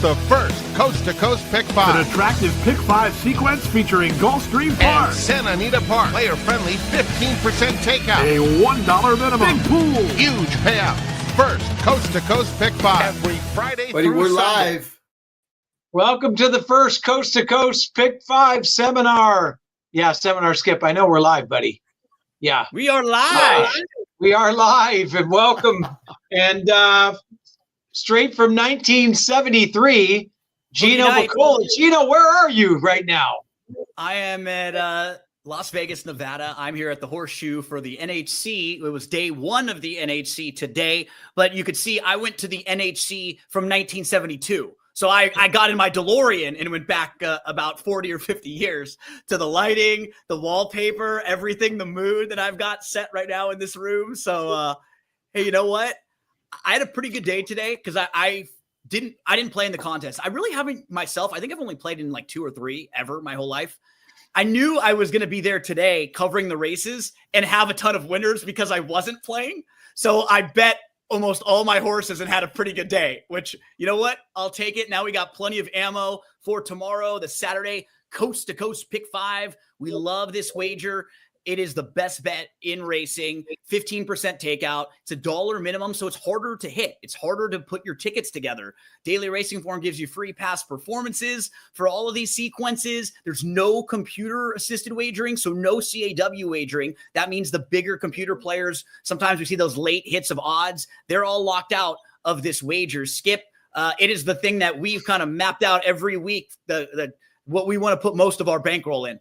the first coast-to-coast Pick 5. An attractive Pick 5 sequence featuring Gulfstream Park. And Santa Anita Park. Player-friendly 15% takeout. A $1 minimum. Big pool. Huge payout. First coast-to-coast Pick 5. Every Friday Buddy, through we're Sunday. live. Welcome to the first Coast to Coast Pick 5 seminar. Yeah, seminar, Skip. I know we're live, buddy. Yeah. We are live. We are live, and welcome. And straight from 1973, Gino Bacola. Gino, where are you right now? I am at Las Vegas, Nevada. I'm here at the Horseshoe for the NHC. It was day one of the NHC today, but you could see I went to the NHC from 1972. So I got in my DeLorean and went back about 40 or 50 years to the lighting, the wallpaper, everything, the mood that I've got set right now in this room. So, hey, you know what? I had a pretty good day today because I didn't play in the contest. I really haven't myself. I think I've only played in like 2 or 3 ever my whole life. I knew I was going to be there today covering the races and have a ton of winners because I wasn't playing. So I bet almost all my horses and had a pretty good day, which, you know what? I'll take it. Now we got plenty of ammo for tomorrow, the Saturday Coast to Coast Pick 5. We love this wager. It is the best bet in racing, 15% takeout. It's $1 minimum, so it's harder to hit. It's harder to put your tickets together. Daily Racing Form gives you free past performances for all of these sequences. There's no computer-assisted wagering, so no CAW wagering. That means the bigger computer players, sometimes we see those late hits of odds. They're all locked out of this wager. Skip, it is the thing that we've kind of mapped out every week, the what we want to put most of our bankroll in.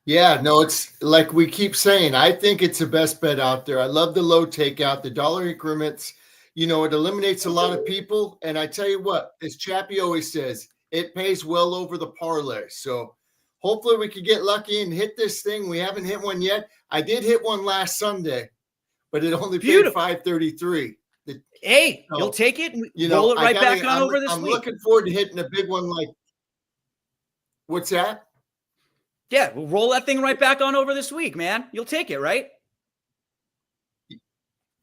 Yeah, no, it's like we keep saying, I think it's the best bet out there. I love the low takeout, the dollar increments. You know, it eliminates a lot of people. And I tell you what, as Chappie always says, it pays well over the parlay. So hopefully we could get lucky and hit this thing. We haven't hit one yet. I did hit one last Sunday, but it only paid $533. Hey, so, you'll take it and roll it right back on over this week. I'm looking forward to hitting a big one like, what's that? Yeah, we'll roll that thing right back on over this week, man. You'll take it, right?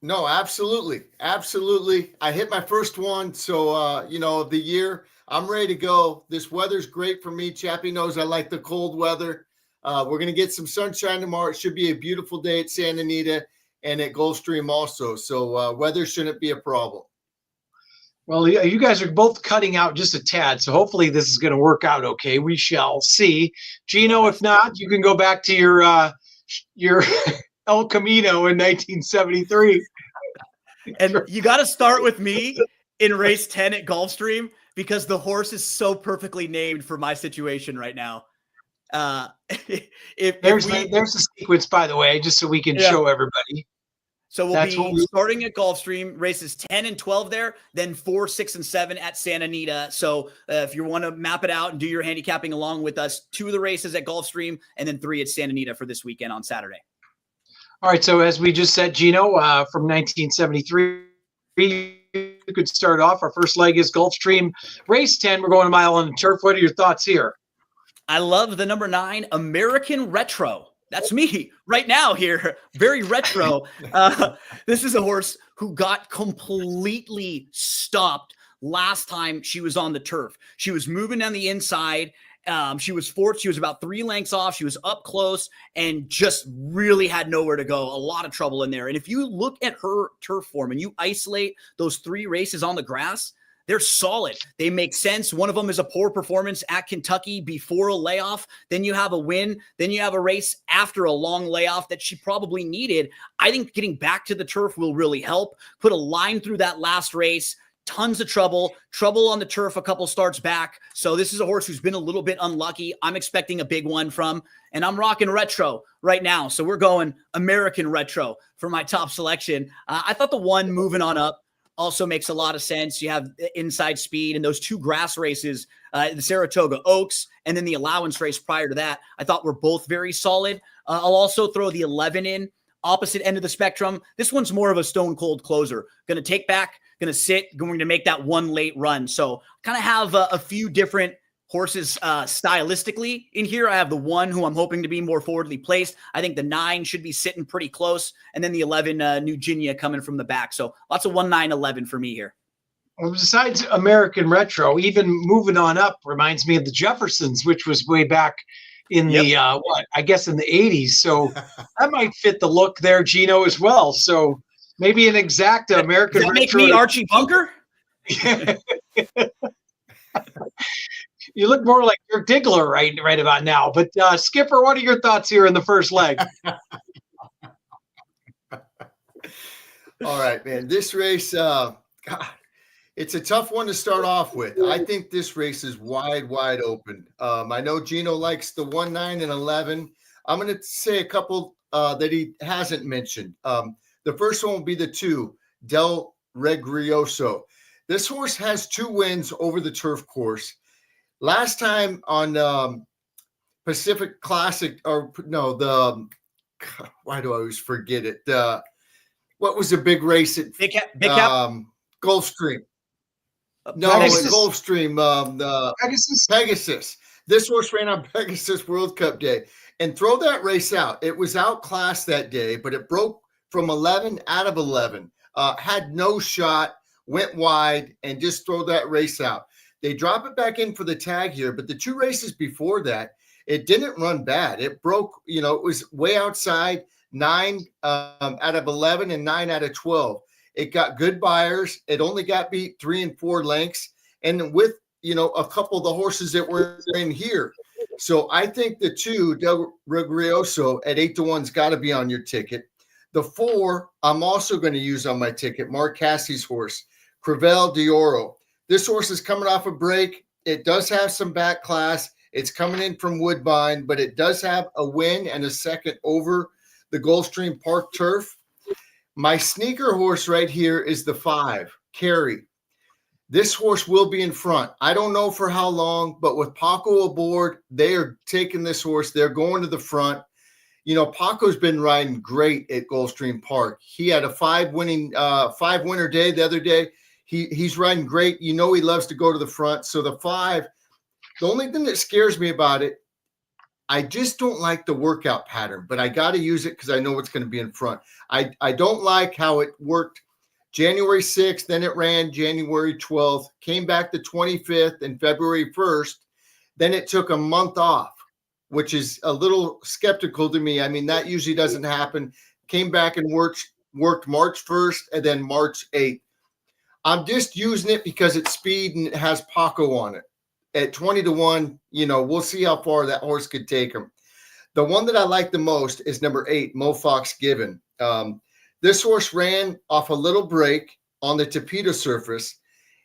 No, absolutely. Absolutely. I hit my first one. So, of the year, I'm ready to go. This weather's great for me. Chappie knows I like the cold weather. We're going to get some sunshine tomorrow. It should be a beautiful day at Santa Anita and at Gulfstream also. So weather shouldn't be a problem. Well, you guys are both cutting out just a tad, so hopefully this is going to work out okay. We shall see. Gino, if not, you can go back to your El Camino in 1973. And you got to start with me in race 10 at Gulfstream because the horse is so perfectly named for my situation right now. There's the sequence, by the way, just so we can show everybody. So we'll be starting at Gulfstream, races 10 and 12 there, then 4, 6, and 7 at Santa Anita. So if you want to map it out and do your handicapping along with us, 2 of the races at Gulfstream and then 3 at Santa Anita for this weekend on Saturday. All right. So as we just said, Gino, from 1973, you could start off. Our first leg is Gulfstream race 10. We're going a mile on the turf. What are your thoughts here? I love the number 9, American Retro. That's me right now here. Very retro. This is a horse who got completely stopped last time she was on the turf. She was moving down the inside. She was fourth. She was about 3 lengths off. She was up close and just really had nowhere to go. A lot of trouble in there. And if you look at her turf form and you isolate those 3 races on the grass, they're solid. They make sense. One of them is a poor performance at Kentucky before a layoff. Then you have a win. Then you have a race after a long layoff that she probably needed. I think getting back to the turf will really help. Put a line through that last race. Tons of trouble on the turf a couple starts back. So this is a horse who's been a little bit unlucky. I'm expecting a big one from, and I'm rocking retro right now. So we're going American Retro for my top selection. I thought the one moving on up also makes a lot of sense. You have inside speed and those 2 grass races, the Saratoga Oaks, and then the allowance race prior to that, I thought were both very solid. I'll also throw the 11 in, opposite end of the spectrum. This one's more of a stone cold closer. Going to take back, going to sit, going to make that one late run. So kind of have a few different horses stylistically in here. I have the 1 who I'm hoping to be more forwardly placed. I think the 9 should be sitting pretty close. And then the 11, New Ginia coming from the back. So lots of 1, 9, 11 for me here. Well, besides American Retro, even moving on up reminds me of the Jeffersons, which was way back in the I guess in the 80s. So that might fit the look there, Gino, as well. So maybe an exacta American Does that make Retro. me Archie Bunker? You look more like Dirk Diggler right about now. But Skipper, what are your thoughts here in the first leg? All right, man. This race, God, it's a tough one to start off with. I think this race is wide open. I know Gino likes the 1, 9, and 11. I'm going to say a couple that he hasn't mentioned. The first one will be the 2, Del Regrioso. This horse has 2 wins over the turf course. Last time on Pacific Classic, why do I always forget it? What was the big race at Big Cap? Gulfstream? No, Pegasus. Gulfstream. Pegasus. This horse ran on Pegasus World Cup Day. And throw that race out. It was outclassed that day, but it broke from 11 out of 11. Had no shot, went wide, and just throw that race out. They drop it back in for the tag here, but the 2 races before that, it didn't run bad. It broke, it was way outside, 9 out of 11 and 9 out of 12. It got good buyers. It only got beat 3 and 4 lengths. And with, a couple of the horses that were in here. So I think the 2, Del Regrioso at 8-1's got to be on your ticket. The 4, I'm also going to use on my ticket, Mark Cassie's horse, Crevel d'Oro. This horse is coming off a break. It does have some back class. It's coming in from Woodbine, but it does have a win and a second over the Gulfstream Park turf. My sneaker horse right here is the 5, Carey. This horse will be in front. I don't know for how long, but with Paco aboard, they are taking this horse. They're going to the front. Paco's been riding great at Gulfstream Park. He had a 5-winner day the other day. He's riding great. He loves to go to the front. So the 5, the only thing that scares me about it, I just don't like the workout pattern, but I got to use it because I know it's going to be in front. I don't like how it worked January 6th, then it ran January 12th, came back the 25th and February 1st. Then it took a month off, which is a little skeptical to me. I mean, that usually doesn't happen. Came back and worked March 1st and then March 8th. I'm just using it because it's speed and it has Paco on it. At 20-1, we'll see how far that horse could take him. The one that I like the most is number 8, Mo Fox Given. This horse ran off a little break on the Tapeta surface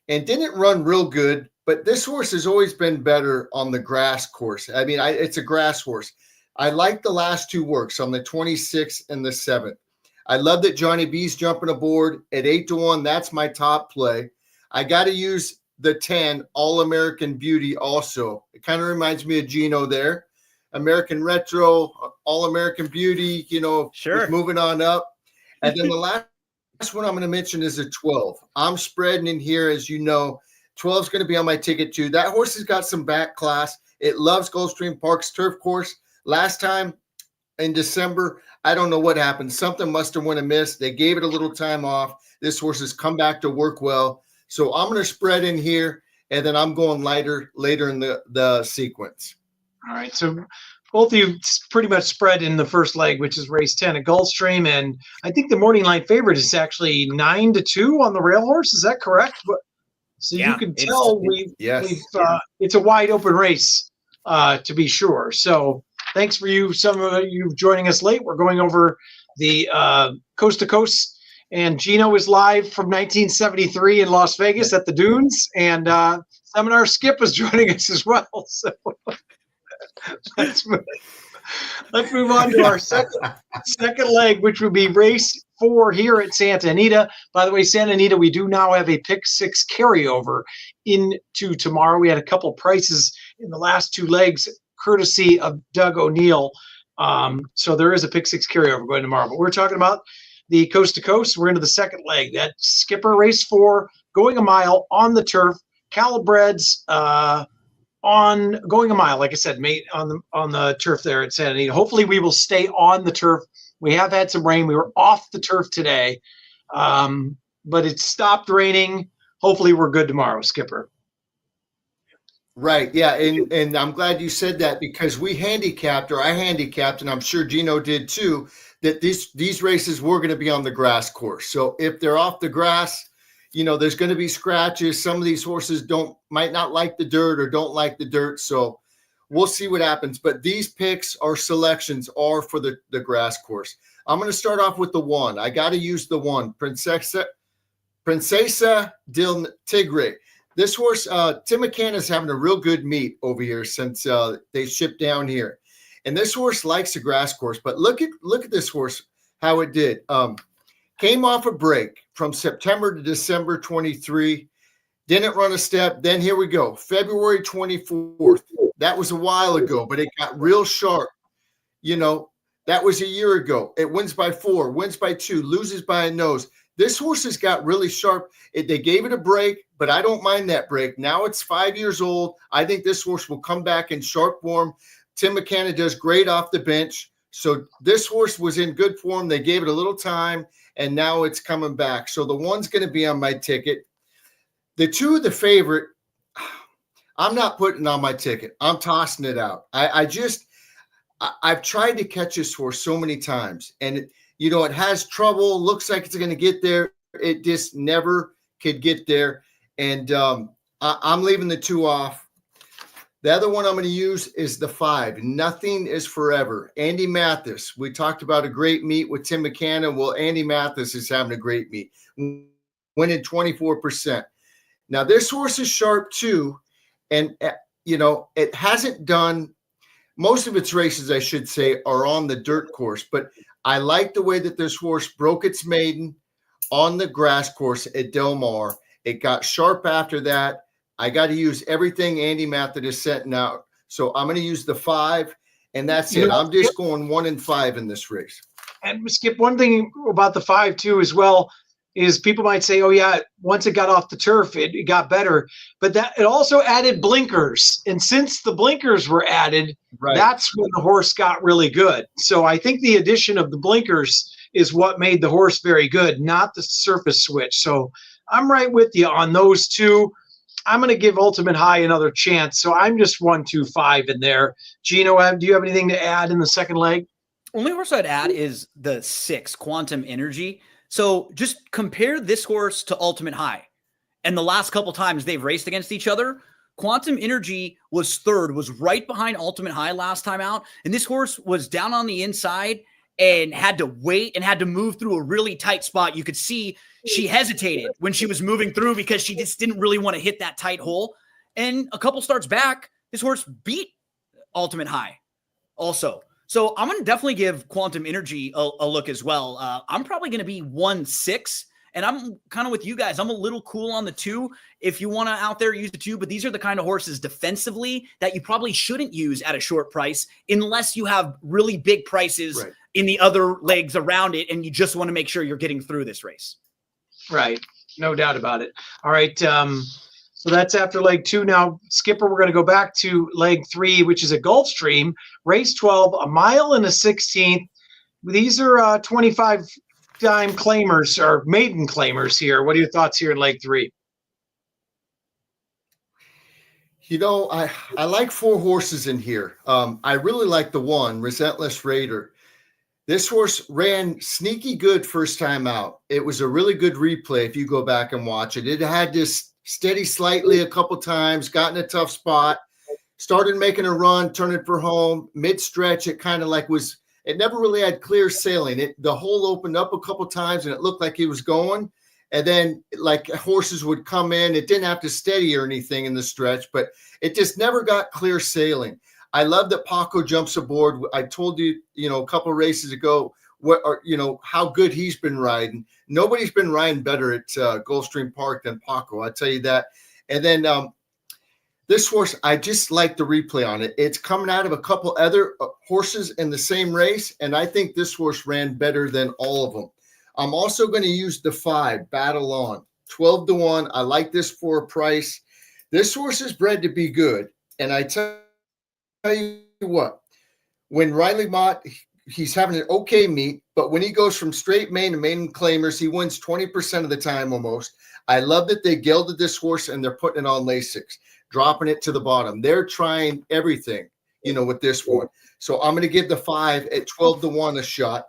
and didn't run real good, but this horse has always been better on the grass course. I mean, it's a grass horse. I like the last 2 works on the 26th and the 7th. I love that Johnny B's jumping aboard at 8-1. That's my top play. I got to use the 10 All-American Beauty also. It kind of reminds me of Gino there. American Retro, All-American Beauty, Sure. Moving on up. And then the last one I'm going to mention is a 12. I'm spreading in here, as you know. 12 is going to be on my ticket too. That horse has got some back class. It loves Gulfstream Park's turf course. Last time in December, I don't know what happened. Something must have went amiss. They gave it a little time off. This horse has come back to work well. So I'm going to spread in here, and then I'm going later in the sequence. All right. So both of you pretty much spread in the first leg, which is race 10 at Gulfstream. And I think the morning line favorite is actually 9-2 on the rail horse. Is that correct? So Yeah, you can tell it's a wide open race, to be sure. So thanks for some of you joining us late. We're going over the coast to coast, and Gino is live from 1973 in Las Vegas at the Dunes, and Seminar Skip is joining us as well. So let's move on to our second leg, which would be race 4 here at Santa Anita. By the way, Santa Anita, we do now have a pick 6 carryover into tomorrow. We had a couple prices in the last 2 legs, courtesy of Doug O'Neill. So there is a pick 6 carryover going tomorrow. But we're talking about the coast to coast. We're into the second leg. That Skipper race 4, going a mile on the turf. Calabreds on going a mile, like I said, mate, on the turf there at Santa Anita. Hopefully we will stay on the turf. We have had some rain. We were off the turf today, but it stopped raining. hopefully we're good tomorrow, Skipper. Right. Yeah. And I'm glad you said that because we handicapped, or I handicapped, and I'm sure Gino did too, that these races were going to be on the grass course. So if they're off the grass, there's going to be scratches. Some of these horses might not like the dirt or don't like the dirt. So we'll see what happens. But these picks or selections are for the grass course. I'm going to start off with the 1. I got to use the 1, Princesa del Tigre. This horse, Tim McCann is having a real good meet over here since they shipped down here. And this horse likes the grass course, but look at this horse, how it did. Came off a break from September to December 23, didn't run a step. Then here we go, February 24th. That was a while ago, but it got real sharp. That was a year ago. It wins by 4, wins by 2, loses by a nose. This horse has got really sharp. They gave it a break, but I don't mind that break. Now it's 5 years old. I think this horse will come back in sharp form. Tim McCann does great off the bench. So this horse was in good form. They gave it a little time, and now it's coming back. So the 1's going to be on my ticket. The 2, the favorite, I'm not putting on my ticket. I'm tossing it out. I've tried to catch this horse so many times, and it has trouble. Looks like it's going to get there. It just never could get there. And I'm leaving the 2 off. The other one I'm going to use is the 5. Nothing is forever. Andy Mathis. We talked about a great meet with Tim McCann. Well, Andy Mathis is having a great meet, winning 24%. Now, this horse is sharp too. And, it hasn't done most of its races, I should say, are on the dirt course. But I like the way that this horse broke its maiden on the grass course at Del Mar. It got sharp after that. I got to use everything Andy Mathis is setting out. So I'm going to use the 5, and that's it. I'm just going 1 and 5 in this race. And Skip, one thing about the 5 too as well is people might say, oh yeah, once it got off the turf, it got better. But that it also added blinkers. And since the blinkers were added, right, that's when the horse got really good. So I think the addition of the blinkers is what made the horse very good, not the surface switch. So I'm right with you on those 2. I'm going to give Ultimate High another chance. So I'm just 1, 2, 5 in there. Gino, do you have anything to add in the second leg? Only horse I'd add is the 6, Quantum Energy. So just compare this horse to Ultimate High. And the last couple times they've raced against each other, Quantum Energy was 3rd, was right behind Ultimate High last time out. And this horse was down on the inside and had to wait and had to move through a really tight spot. You could see she hesitated when she was moving through because she just didn't really want to hit that tight hole. And a couple starts back, this horse beat Ultimate High also. So I'm going to definitely give Quantum Energy a look as well. I'm probably going to be 1-6, and I'm kind of with you guys. I'm a little cool on the 2. If you want to out there use the 2, but these are the kind of horses defensively that you probably shouldn't use at a short price unless you have really big prices in the other legs around it, and you just want to make sure you're getting through this race. Right. No doubt about it. All right. So that's after leg 2. Now, Skipper, we're going to go back to leg 3, which is a Gulfstream, race 12, a mile and a 16th. These are 25-time claimers or maiden claimers here. What are your thoughts here in leg 3? I like 4 horses in here. I really like the 1, Relentless Raider. This horse ran sneaky good first time out. It was a really good replay if you go back and watch it. It had this steady slightly a couple times, got in a tough spot, started making a run, turning for home. Mid-stretch, it kind of it never really had clear sailing. The hole opened up a couple times, and it looked like he was going. And then like horses would come in. It didn't have to steady or anything in the stretch, but it just never got clear sailing. I love that Paco jumps aboard. I told you, a couple of races ago, how good he's been riding. Nobody's been riding better at Gulfstream Park than Paco. I'll tell you that. And then this horse, I just like the replay on it. It's coming out of a couple other horses in the same race, and I think this horse ran better than all of them. I'm also going to use the 5, Battle On, 12-1. I like this for a price. This horse is bred to be good, and I tell you what, when Riley Mott he's having an okay meet, but when he goes from straight main to main claimers, he wins 20% of the time almost. I love that they gelded this horse and they're putting it on Lasix, dropping it to the bottom. They're trying everything, with this one. So I'm going to give the 5 at 12-1 a shot.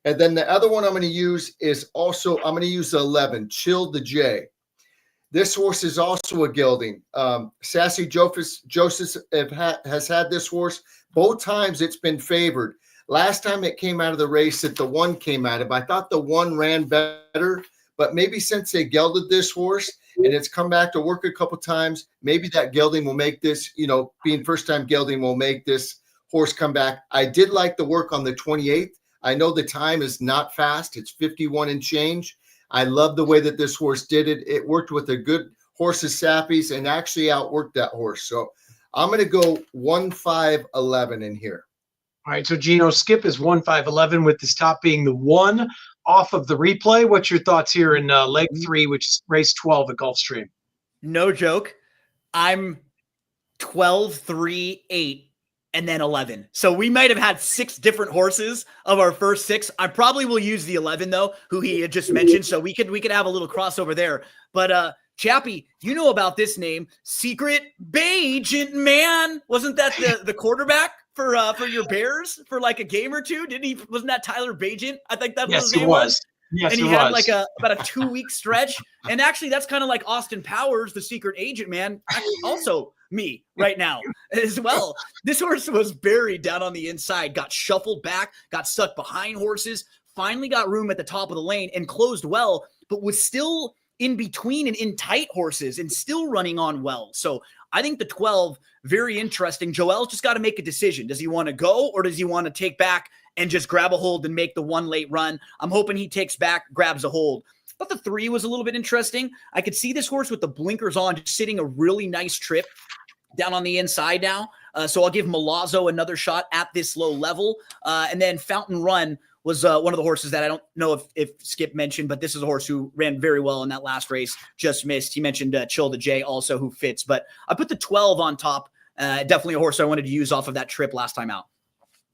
And then the other one I'm going to use is also, I'm going to use the 11, Chill the J. This horse is also a gelding. Sassy Joseph has had this horse. Both times it's been favored. Last time it came out of the race that the 1 came out of. I thought the 1 ran better, but maybe since they gelded this horse and it's come back to work a couple times, maybe that gelding will make this, being first-time gelding will make this horse come back. I did like the work on the 28th. I know the time is not fast. It's 51 and change. I love the way that this horse did it. It worked with a good horse's sappies and actually outworked that horse. So I'm going to go 1-5-11 in here. All right, so Gino, Skip is 1-5-11 with this top being the 1 off of the replay. What's your thoughts here in leg 3, which is race 12 at Gulfstream? No joke. I'm 12, 3, 8, and then 11. So we might have had 6 different horses of our first 6. I probably will use the 11 though, who he had just mentioned. So we could have a little crossover there. But Chappie, you know about this name, Secret Bagent Man. Wasn't that the quarterback for your Bears for like a game or two? Wasn't that Tyler Bagent? I think that was his name. Was. Yes, and he had like about a 2-week stretch. And actually that's kind of like Austin Powers, the secret agent, man. Also me right now as well. This horse was buried down on the inside, got shuffled back, got stuck behind horses, finally got room at the top of the lane and closed well, but was still in between and in tight horses and still running on well. So I think the 12, very interesting. Joel's just got to make a decision. Does he want to go or does he want to take back and just grab a hold and make the 1 late run? I'm hoping he takes back, grabs a hold. But the 3 was a little bit interesting. I could see this horse with the blinkers on, just sitting a really nice trip down on the inside now. So I'll give Milazzo another shot at this low level. And then Fountain Run was one of the horses that I don't know if Skip mentioned, but this is a horse who ran very well in that last race, just missed. He mentioned Chill the J also, who fits. But I put the 12 on top. Definitely a horse I wanted to use off of that trip last time out.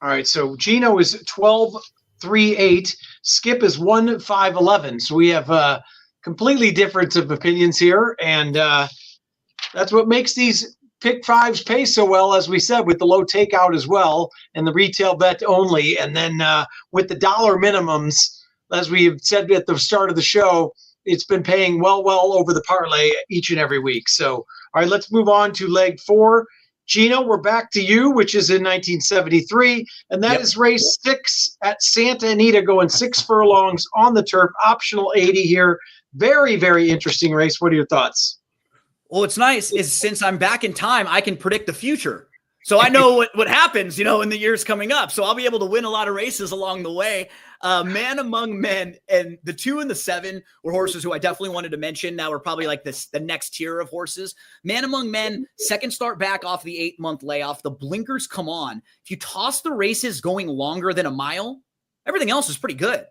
All right, so Gino is 12, 3, 8. Skip is 1-5-11. So we have completely different of opinions here, and that's what makes these pick 5s pay so well, as we said, with the low takeout as well, and the retail bet only, and then with the dollar minimums, as we have said at the start of the show, it's been paying well over the parlay each and every week. So, all right, let's move on to leg 4. Gino, we're back to you, which is in 1973, and that is race 6 at Santa Anita, going 6 furlongs on the turf, optional 80 here. Very, very interesting race. What are your thoughts? Well, what's nice is since I'm back in time, I can predict the future. So I know what happens, in the years coming up. So I'll be able to win a lot of races along the way. Man Among Men and the 2 and the 7 were horses who I definitely wanted to mention. Now we're probably like the next tier of horses. Man Among Men, second start back off the 8-month layoff. The blinkers come on. If you toss the races going longer than a mile, everything else is pretty good,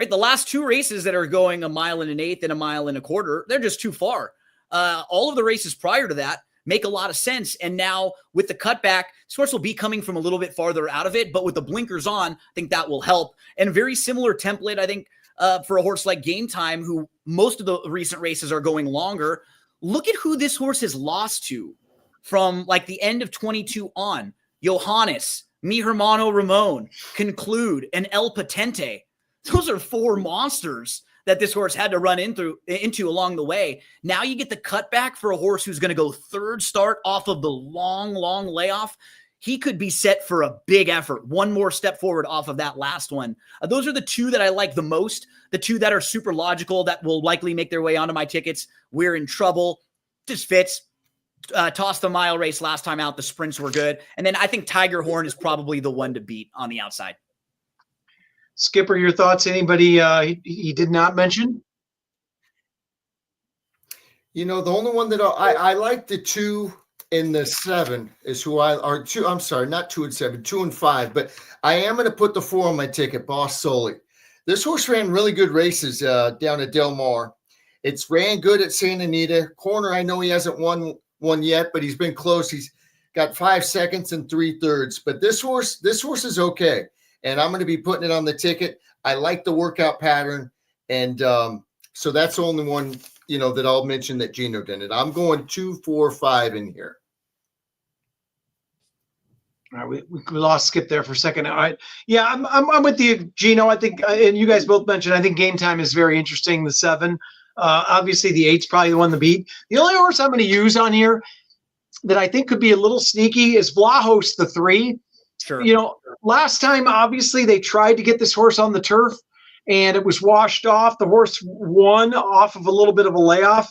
right? The last 2 races that are going 1 1/8 and 1 1/4, they're just too far. All of the races prior to that make a lot of sense. And now with the cutback, this horse will be coming from a little bit farther out of it, but with the blinkers on, I think that will help. And very similar template, I think, for a horse like Game Time, who most of the recent races are going longer. Look at who this horse has lost to from like the end of 22 on. Johannes, Mi Hermano Ramon, Conclude, and El Patente. Those are 4 monsters that this horse had to run into along the way. Now you get the cutback for a horse who's going to go 3rd start off of the long layoff. He could be set for a big effort. 1 more step forward off of that last one. Those are the 2 that I like the most. The 2 that are super logical that will likely make their way onto my tickets. We're in trouble. Just fits. Tossed the mile race last time out. The sprints were good. And then I think Tiger Horn is probably the one to beat on the outside. Skipper, your thoughts? Anybody he did not mention? The only one that I like the 2 and the 7 is who are 2. I'm sorry, not 2 and 7, 2 and 5. But I am going to put the 4 on my ticket, Boss Soli. This horse ran really good races down at Del Mar. It's ran good at Santa Anita. Corner, I know he hasn't won one yet, but he's been close. He's got 5 seconds and 3/3. But this horse is okay. and I'm going to be putting it on the ticket. I like the workout pattern, and so that's the only one, that I'll mention that Gino did. I'm going 2, 4, 5 in here. All right, we lost Skip there for a second. All right, yeah, I'm with you, Gino. I think, and you guys both mentioned, I think Game Time is very interesting. The 7, obviously the 8's probably the one to beat. The only horse I'm going to use on here that I think could be a little sneaky is Vlahos, the 3. Sure. Last time, obviously, they tried to get this horse on the turf, and it was washed off. The horse won off of a little bit of a layoff,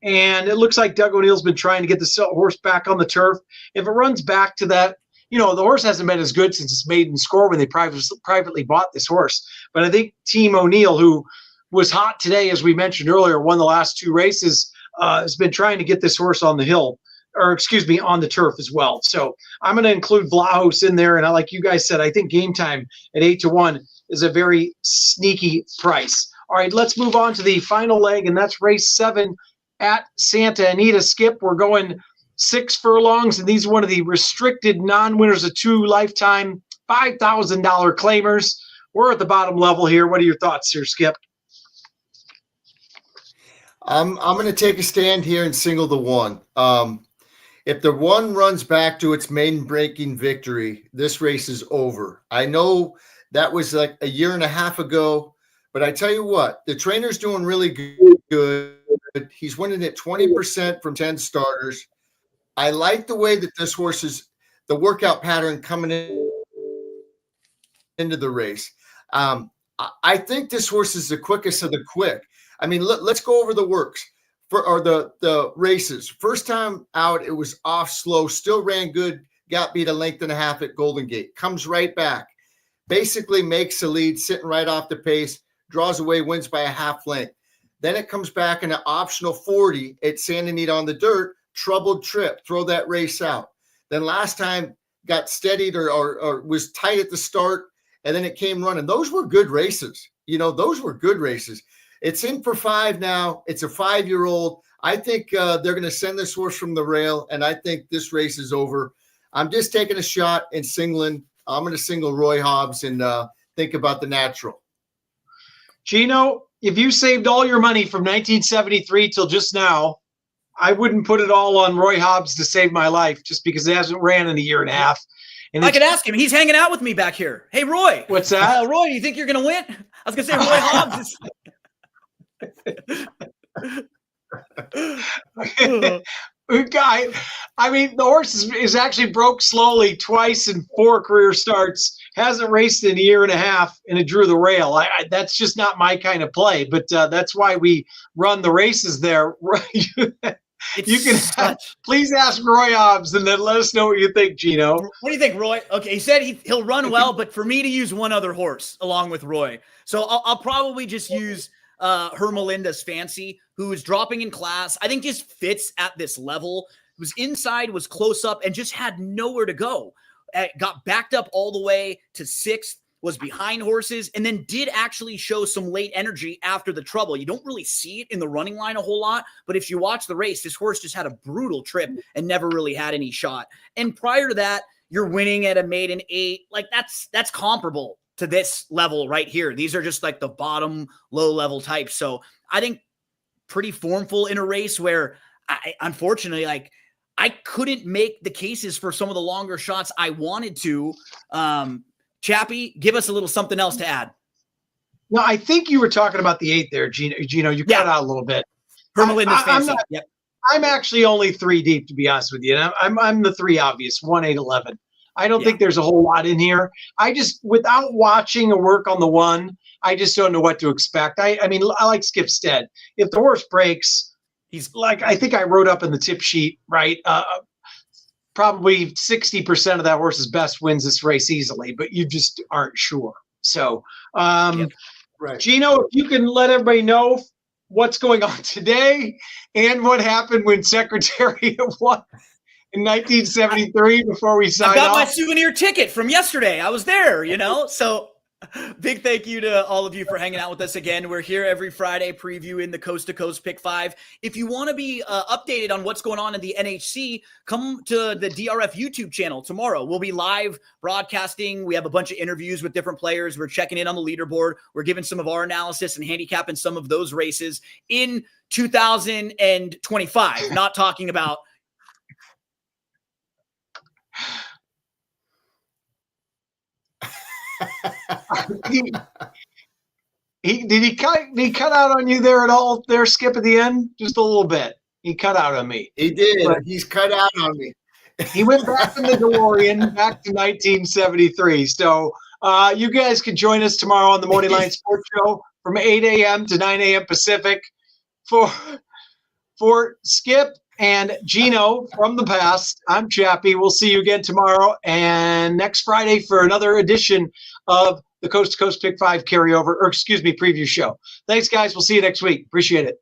and it looks like Doug O'Neill's been trying to get the horse back on the turf. If it runs back to that, the horse hasn't been as good since its maiden score when they privately bought this horse. But I think Team O'Neill, who was hot today, as we mentioned earlier, won the last 2 races, has been trying to get this horse on the hill, or excuse me, on the turf as well. So I'm going to include Vlahos in there. And like you guys said, I think Game Time at 8-1 is a very sneaky price. All right, let's move on to the final leg, and that's race 7 at Santa Anita. Skip, we're going 6 furlongs, and these are one of the restricted non-winners of 2 lifetime $5,000 claimers. We're at the bottom level here. What are your thoughts here, Skip? I'm going to take a stand here and single the 1. If the 1 runs back to its maiden breaking victory, this race is over. I know that was like a year and a half ago, but I tell you what, the trainer's doing really good. He's winning at 20% from 10 starters. I like the way that this horse is, the workout pattern coming into the race. I think this horse is the quickest of the quick. I mean, let's go over the works or the races. First time out, it was off slow, still ran good, got beat a length and a half at Golden Gate, comes right back, basically makes the lead, sitting right off the pace, draws away, wins by a half length. Then it comes back in an optional 40 at Santa Anita on the dirt, troubled trip, throw that race out. Then last time got steadied or was tight at the start, and then it came running. Those were good races. Those were good races. It's in for 5 now. It's a 5-year-old. I think they're going to send this horse from the rail, and I think this race is over. I'm just taking a shot and singling. I'm going to single Roy Hobbs and think about the natural. Gino, if you saved all your money from 1973 till just now, I wouldn't put it all on Roy Hobbs to save my life just because it hasn't ran in a year and a half. And I could ask him. He's hanging out with me back here. Hey, Roy. What's that? Roy, you think you're going to win? I was going to say Roy Hobbs is... Guy, I mean, the horse is actually broke slowly twice in 4 career starts, hasn't raced in a year and a half, and it drew the rail. That's just not my kind of play, but that's why we run the races there. You can please ask Roy Hobbs and then let us know what you think, Gino. What do you think, Roy? Okay, he said he'll run well, but for me to use one other horse along with Roy, so I'll probably just use Hermelinda's Fancy, who is dropping in class. I think just fits at this level. Was inside, was close up, and just had nowhere to go. Got backed up all the way to 6th, was behind horses, and then did actually show some late energy after the trouble. You don't really see it in the running line a whole lot, but if you watch the race, this horse just had a brutal trip and never really had any shot. And prior to that, you're winning at a maiden 8. Like that's comparable to this level right here. These are just like the bottom low level types. So I think pretty formful in a race where unfortunately, I couldn't make the cases for some of the longer shots I wanted to. Chappie, give us a little something else to add. No, I think you were talking about the 8 there, Gino. You cut out a little bit. Hermelinda's Fancy. I'm actually only 3 deep, to be honest with you. And I'm the 3 obvious, 1, 8, 11. I don't think there's a whole lot in here. I just, without watching a work on the 1, I just don't know what to expect. I mean, I like Skip Stead. If the horse breaks, he's like, I think I wrote up in the tip sheet, right? Probably 60% of that horse's best wins this race easily, but you just aren't sure. So, Right. Gino, if you can let everybody know what's going on today and what happened when Secretariat won in 1973 before we signed off. I got my souvenir ticket from yesterday. I was there, so Big thank you to all of you for hanging out with us again. We're here every Friday previewing the Coast to Coast Pick 5. If you want to be updated on what's going on in the NHC, come to the DRF YouTube channel tomorrow. We'll be live broadcasting. We have a bunch of interviews with different players. We're checking in on the leaderboard. We're giving some of our analysis and handicapping some of those races in 2025. Not talking about Did he cut out on you there at all there, Skip, at the end? Just a little bit. He cut out on me. He did. But He's cut out on me. he went back in the DeLorean, back to 1973. So you guys can join us tomorrow on the Morning Line Sports Show from 8 a.m. to 9 a.m. Pacific. For Skip and Gino from the past, I'm Chappie. We'll see you again tomorrow and next Friday for another edition of the Coast to Coast Pick 5 preview show. Thanks, guys. We'll see you next week. Appreciate it.